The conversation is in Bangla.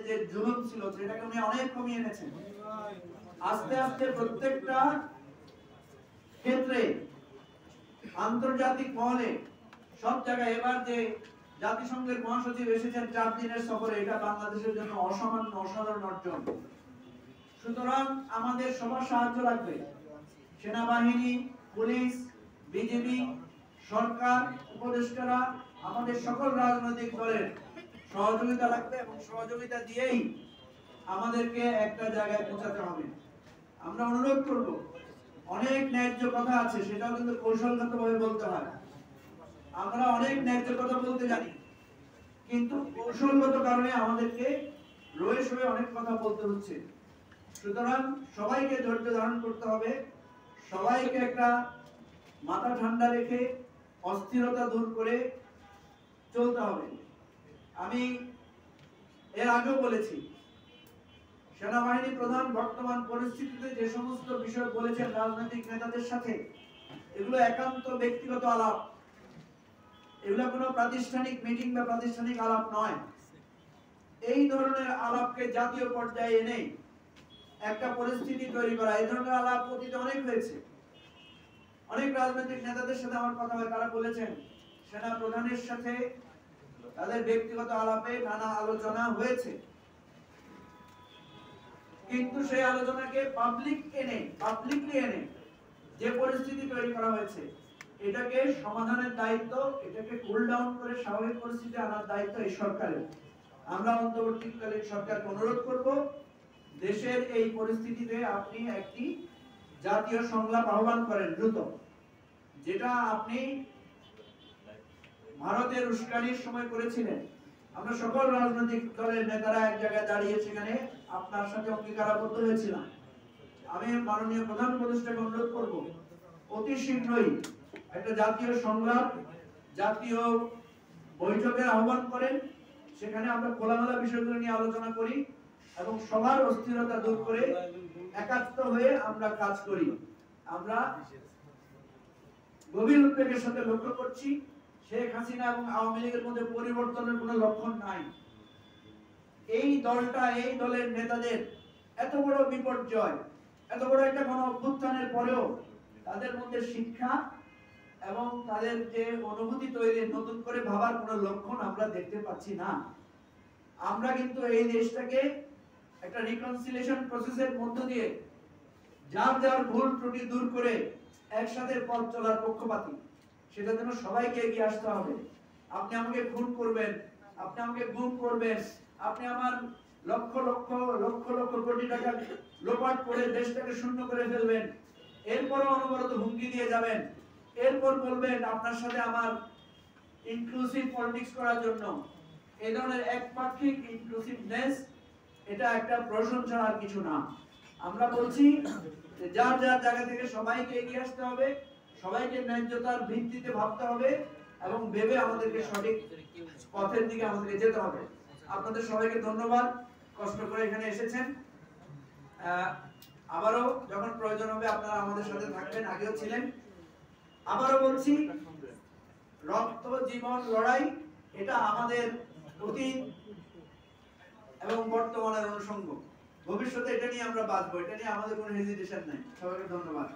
যে জুলুম ছিল সেটাকে উনি অনেক কমিয়ে এনেছেন। আস্তে আস্তে প্রত্যেকটা ক্ষেত্রে আন্তর্জাতিক মহলে সব জায়গায় এবার যে জাতিসংঘের মহাসচিব এসেছেন 4 দিনের সফরে, এটা বাংলাদেশের জন্য অসামান্য অসাধারণ অর্জন। সুতরাং আমাদের সবার সাহায্য লাগবে, সেনাবাহিনী, পুলিশ, বিজেপি, সরকার, উপদেষ্টারা, আমাদের সকল রাজনৈতিক দলের সহযোগিতা লাগবে এবং সহযোগিতা দিয়েই আমাদেরকে একটা জায়গায় পৌঁছাতে হবে। আমরা অনুরোধ করব, অনেক ন্যায্য কথা আছে, সেটাও কিন্তু কৌশলগতভাবে বলতে হয়। আমরা অনেক ন্যায্য কথা বলতে জানি, কিন্তু কৌশলগত কারণে আমাদেরকে রয়ে সয়ে অনেক কথা বলতে হচ্ছে। সুতরাং সবাইকে ধৈর্য ধারণ করতে হবে, সবাইকে একটা মাথা ঠান্ডা রেখে অস্থিরতা দূর করে চলতে হবে। আমি এর আগেও বলেছি, সেনাবাহিনী প্রধান বর্তমান পরিস্থিতিতে যে সমস্ত বিষয় বলেছেন রাজনৈতিক নেতাদের সাথে, এগুলো একান্ত ব্যক্তিগত আলাপ, এগুলো কোনো প্রাতিষ্ঠানিক মিটিং বা প্রাতিষ্ঠানিক আলাপ নয়। এই ধরনের আলাপকে জাতীয় পর্যায়ে এনে একটা পরিস্থিতি তৈরি করা, এই ধরনের আলাপ অতীতে অনেক হয়েছে। অনেক রাজনৈতিক নেতাদের সাথে আমার কথা হয়, তারা বলেছেন সেনা প্রধানের সাথে তাদের ব্যক্তিগত আলাপে নানা আলোচনা হয়েছে, কিন্তু সেই আলোচনাকে পাবলিকলি এনে যে পরিস্থিতি তৈরি করা হয়েছে, এটাকে সমাধানের দায়িত্ব, এটাকে কুল ডাউন করে স্বাভাবিক পরিস্থিতি আনার দায়িত্ব এই সরকারের। আমরা অন্তর্বর্তীকালীন সরকারকে অনুরোধ করব, দেশের এই পরিস্থিতিতে আপনি একটি জাতীয় সংলাপ আহ্বান করেন দ্রুত, যেটা আপনি ভারতের উস্কানির সময় করেছিলেন। আমরা সকল রাজনৈতিক দলের নেতারা এক জায়গায় দাঁড়িয়ে সেখানে আপনার সাথে অঙ্গীকারাবদ্ধ হয়েছিলাম। আমি মাননীয় প্রধান উপদেষ্টাকে অনুরোধ করব, অতি শীঘ্রই একটা জাতীয় সংলাপ, জাতীয় বৈঠকের আহ্বান করেন, সেখানে আমরা খোলামেলা বিষয়গুলো নিয়ে আলোচনা করি এবং সবার অস্থিরতা দূর করে একাত্ম হয়ে আমরা কাজ করি। আমরা গভীর উদ্বেগের সাথে লক্ষ্য করছি, শেখ হাসিনা এবং আওয়ামী লীগের মধ্যে পরিবর্তনের কোনো লক্ষণ নাই। এই দলটা, এই দলের নেতাদের এত বড় বিপর্যয়, এত বড় একটা গণ অভ্যুত্থানের পরেও তাদের মধ্যে শিক্ষা এবং তাদের যে অনুভূতি তৈরি, নতুন করে ভাবার কোনো লক্ষণ আমরা দেখতে পাচ্ছি না। আমরা কিন্তু এই দেশটাকে একটা রিকনসিলিয়েশন প্রসেসের মধ্য দিয়ে যার যার ভুল ত্রুটি দূর করে একসাথে পথ চলার পক্ষপাতী, সেটা যেন সবাইকে এগিয়ে আসতে হবে। আপনি আমাকে খুন করবেন, আপনি আমাকে গুম করবেন, আপনি আমার লক্ষ লক্ষ লক্ষ লক্ষ কোটি টাকা লোপাট করে দেশটাকে শূন্য করে ফেলবেন, এরপরও অনবরত হুমকি দিয়ে যাবেন, এরপর বলবেন আপনার সাথে আমার ইনক্লুসিভ পলিটিক্স করার জন্য। এই ধরনের একপাক্ষিক ইনক্লুসিভনেস, এটা একটা প্রশংসা আর কিছু না। আমরা বলছি যার যার জায়গা থেকে সবাইকে এগিয়ে আসতে হবে, সবাইকে ন্যায্যতার ভিত্তিতে ভাবতে হবে এবং ভেবে আমাদেরকে সঠিক পথের দিকে আমাদেরকে যেতে হবে। আপনাদের সবাইকে ধন্যবাদ, কষ্ট করে এখানে এসেছেন। আবারও যখন প্রয়োজন হবে আপনারা আমাদের সাথে থাকবেন, আগেও ছিলেন। আবারও বলছি, রক্ত জীবন লড়াই, এটা আমাদের অতীত এবং বর্তমানের অনুষঙ্গ। ভবিষ্যতে এটা নিয়ে আমরা বাঁচবো, এটা নিয়ে আমাদের কোনো হেজিটেশন নাই। সবাইকে ধন্যবাদ।